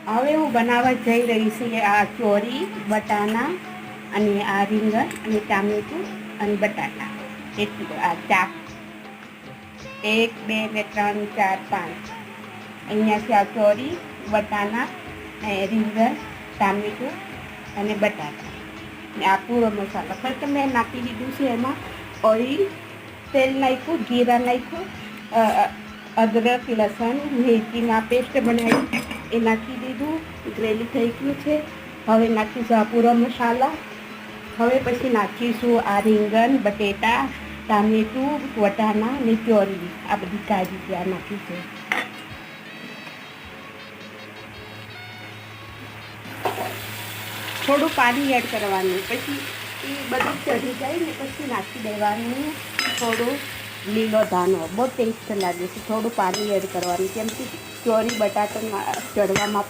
હવે હું બનાવવા જઈ રહી છું આ ચોરી બટાના અને આ રીંગણ અને ટામેટું અને બટાટા એટલું આ ચાર 1 2 ને 3 4 5 અહીંયાથી આ ચોરી બટાના રીંગણ ટામેટું અને બટાટા ને આ પૂરો મસાલો ફક્ત મેં નાખી દીધું છે એમાં ઓઇલ તેલ નાખ્યું જીરા નાખ્યું અદરક લસણ મેથીના પેસ્ટ બનાવી એ નાખી દીધું ગ્રેવી થઈ ગયું છે. હવે નાખીશું આ પૂરો મસાલા. હવે પછી નાખીશું આ રીંગણ બટેટા ટામેટું વટાણા ને ચોરી આ બધી કાઢી ત્યાં નાખીશું. થોડું પાણી એડ કરવાનું પછી એ બધું ચડી જાય ને પછી નાખી દેવાનું થોડું લીલો ધાનો. બહુ ટેસ્ટ લાગે છે. થોડું પાણી એડ કરવાનું કેમ કે ચોરી બટાટા ચડવામાં